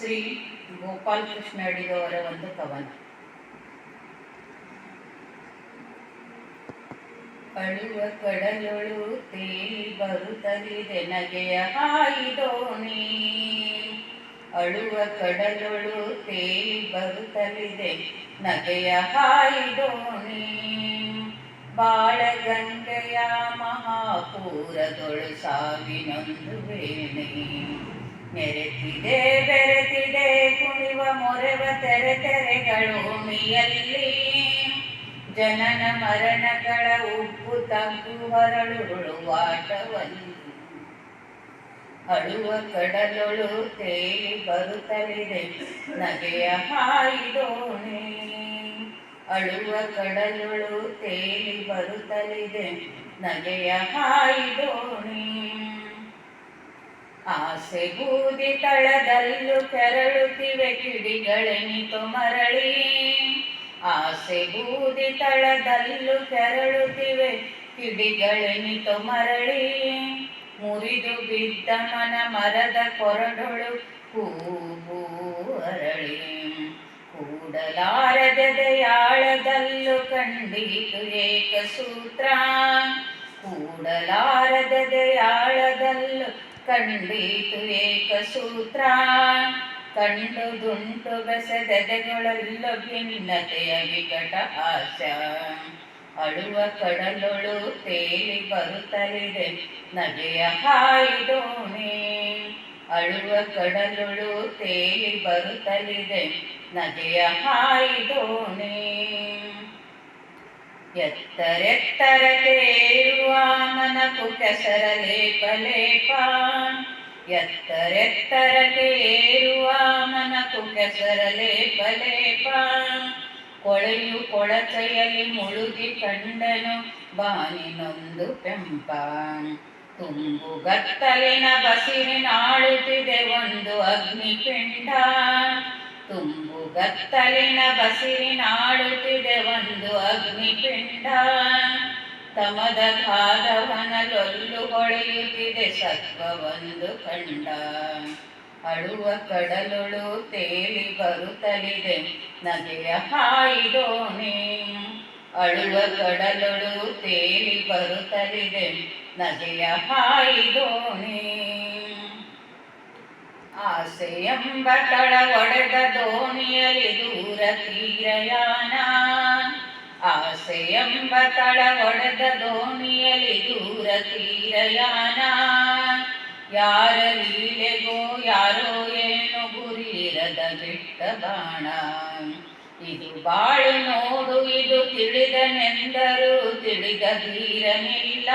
ಶ್ರೀ ಗೋಪಾಲಕೃಷ್ಣ ಅಡಿಗವರ ಒಂದು ಕವನ. ಅಳುವ ಕಡಲೊಳು ತೇಲಿ ಬರುತ್ತಲಿದೆ ನಗೆಯ ಹಾಯಿದೋಣಿ. ಅಳುವ ಕಡಲೊಳು ತೇಲಿ ಬರುತ್ತಲಿದೆ ನಗೆಯ ಹಾಯಿದೋಣಿ. ಬಾಳಗಂಗೆಯ ಮಹಾಪೂರದೊಳು ಸಾವಿನೊಂದು ವೇಣಿ. ನೆರೆತಿದೆ ಬೆರೆತಿದೆ ಕುಣಿವ ಮೊರೆವ ತೆರೆ ತೆರೆಗಳು ಮಿಯಲ್ಲಿ. ಜನನ ಮರಣಗಳ ಉಪ್ಪು ತಗ್ಗು ಹೊರಳುರುಳುವಾಟವನ್ನು. ಅಳುವ ಕಡಲೊಳು ತೇಲಿ ಬರುತ್ತಲಿದೆ ನಗೆಯ ಹಾಯಿದೋಣಿ. ಅಳುವ ಕಡಲೊಳು ತೇಲಿ ಬರುತ್ತಲಿದೆ ನಗೆಯ ಹಾಯಿದೋಣಿ. ಆಸೆ ಬೂದಿ ತಳದಲ್ಲೂ ಕೆರಳುತ್ತಿವೆ ಕಿಡಿಗಳೆನಿತು ಮರಳಿ. ಆಸೆ ಬೂದಿ ತಳದಲ್ಲೂ ಕೆರಳುತ್ತಿವೆ ಕಿಡಿಗಳೆನಿತು ಮರಳಿ. ಮುರಿದು ಬಿದ್ದ ಮನ ಮರದ ಕೊರಡೊಳು ಹೂವು ಅರಳಿ. ಕೂಡಲಾರದೆದೆಯಾಳದಲ್ಲೂ ಕಂಡೀತು ಏಕಸೂತ್ರ. ಕೂಡಲಾರದೆದೆಯಾಳದಲ್ಲೂ ಕಂಡೀತು ಏಕಸೂತ್ರ. ಕಂಡುದುಂಟು ಬೆಸೆದೆದೆಗಳಲ್ಲೂ ಭಿನ್ನತೆಯ ವಿಕಟ ಹಾಸ್ಯ. ಅಳುವ ಕಡಲೊಳು ತೇಲಿ ಬರುತ್ತಲಿದೆ ನಗೆಯ ಹಾಯಿದೋಣಿ. ಅಳುವ ಕಡಲೊಳು ತೇಲಿ ಬರುತ್ತಲಿದೆ ನಗೆಯ ಹಾಯಿದೋಣಿ. ಎತ್ತರೆತ್ತರಕ್ಕೆ ಏರುವ ಮನಕು ಕೆಸರ ಲೇಪ ಲೇಪ. ಎತ್ತರೆತ್ತರಕ್ಕೆ ಏರುವ ಮನಕು ಕೆಸರ ಲೇಪ ಲೇಪ. ಕೊಳೆಯು ಕೊಳಚೆಯಲ್ಲಿ ಮುಳುಗಿ ಕಂಡನು ಬಾನಿನೊಂದು ಪೆಂಪ. ತುಂಬು ಗತ್ತಲಿನ ಬಸಿರಿನಾಳುತ್ತಿದೆ ಒಂದು ಅಗ್ನಿಪಿಂಡ. ತುಂಬು ಗತ್ತಲಿನ ಬಸಿರಿನಾಳುತ್ತಿದೆ ಒಂದು ಅಗ್ನಿಪಿಂಡ. ತಮದ ಘಾತವನಲೊಲ್ಲು ಹೊಳೆಯುತ್ತಿದೆ ಸತ್ವವೊಂದು ಕಂಡ. ಅಳುವ ಕಡಲೊಳು ತೇಲಿ ಬರುತ್ತಲಿದೆ ನಗೆಯ ಹಾಯಿದೋಣಿ. ಅಳುವ ಕಡಲೊಳು ತೇಲಿ ಬರುತ್ತಲಿದೆ ನಗೆಯ ಹಾಯಿದೋಣಿ. ಆಸೆಯೆಂಬ ತಳ ಒಡೆದ ದೋಣಿಯಲ್ಲಿ ದೂರ ತೀರಯಾನ. ಆಸೆಯೆಂಬ ತಳ ಒಡೆದ ದೋಣಿಯಲ್ಲಿ ದೂರ ತೀರಯಾನ. ಯಾರ ಲೀಲೆಗೋ ಯಾರೋ ಏನು ಗುರಿರದ ಬಿಟ್ಟ ಬಾಣ. ಇದು ಬಾಳು ನೋಡು ಇದು ತಿಳಿದನೆಂದರೂ ತಿಳಿದ ಧೀರನಿಲ್ಲ.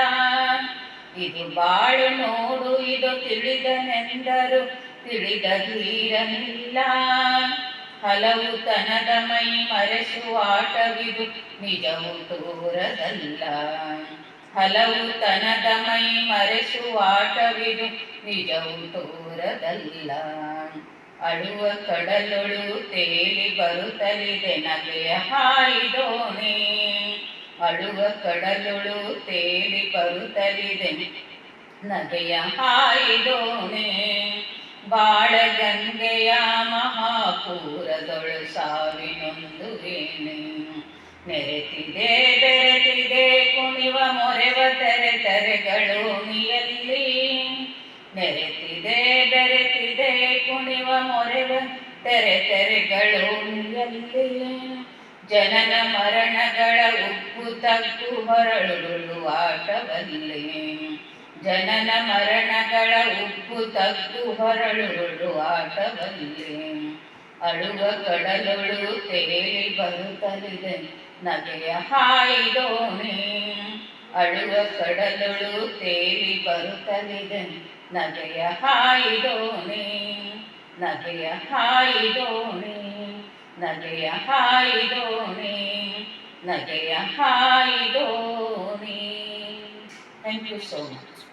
ಇದು ಬಾಳು ನೋಡು ಇದು ತಿಳಿದನೆಂದರೂ ತಿಳಿದ ಧೀರನಿಲ್ಲ. ಹಲವು ತನದ ಮೈ ಮರೆಸುವ ಆಟವಿದು ನಿಜವು ತೋರದಲ್ಲ. ಹಲವು ತನದ ಮೈ ಮರೆಸುವ ಆಟವಿದು ನಿಜವು ತೋರದಲ್ಲ. ಅಳುವ ಕಡಲೊಳು ತೇಲಿ ಬರುತ್ತಲಿದೆ ನಗೆಯ ಹಾಯಿದೋಣಿ. ಅಳುವ ಕಡಲೊಳು ತೇಲಿ ಬರುತ್ತಲಿದೆ ನಗೆಯ ಹಾಯಿದೋಣಿ. ಬಾಳಗಂಗೆಯ ಮಹಾಪೂರದೊಳು ಸಾವಿನೊಂದು ವೇಣಿ. ನೆರೆತಿದೆ ಬೆರೆತಿದೆ ಕುಣಿವ ಮೊರೆವ ತೆರೆ ತೆರೆಗಳು ಮಿಯಲ್ಲಿ. ನೆರೆತಿದೆ ಬೆರೆತಿದೆ ಕುಣಿವ ಮೊರೆವ ತೆರೆ ತೆರೆಗಳು ಮಿಯಲ್ಲಿ. ಜನನ ಮರಣಗಳ ಉಪ್ಪು ತಗ್ಗು ಹೊರಳುರುಳುವಾಟವಲ್ಲಿ. ಜನನ ಮರಣಗಳ ಉಪ್ಪು ತಗ್ಗು ಹೊರಳುರುಳುವಾಟವಲ್ಲಿ. ಅಳುವ ಕಡಲೊಳು ತೇಲಿ ಬರುತ್ತಲಿದೆ ನಗೆಯ ಹಾಯಿದೋಣಿ. ಅಳುವ ಕಡಲೊಳು ತೇಲಿ ಬರುತ್ತಲಿದೆ ನಗೆಯ ಹಾಯಿದೋಣಿ. ನಗೆಯ ಹಾಯಿದೋಣಿ. ನಗೆಯ ಹಾಯಿದೋಣಿ. ನಗೆಯ ಹಾಯಿದೋಣಿ. Thank you so much.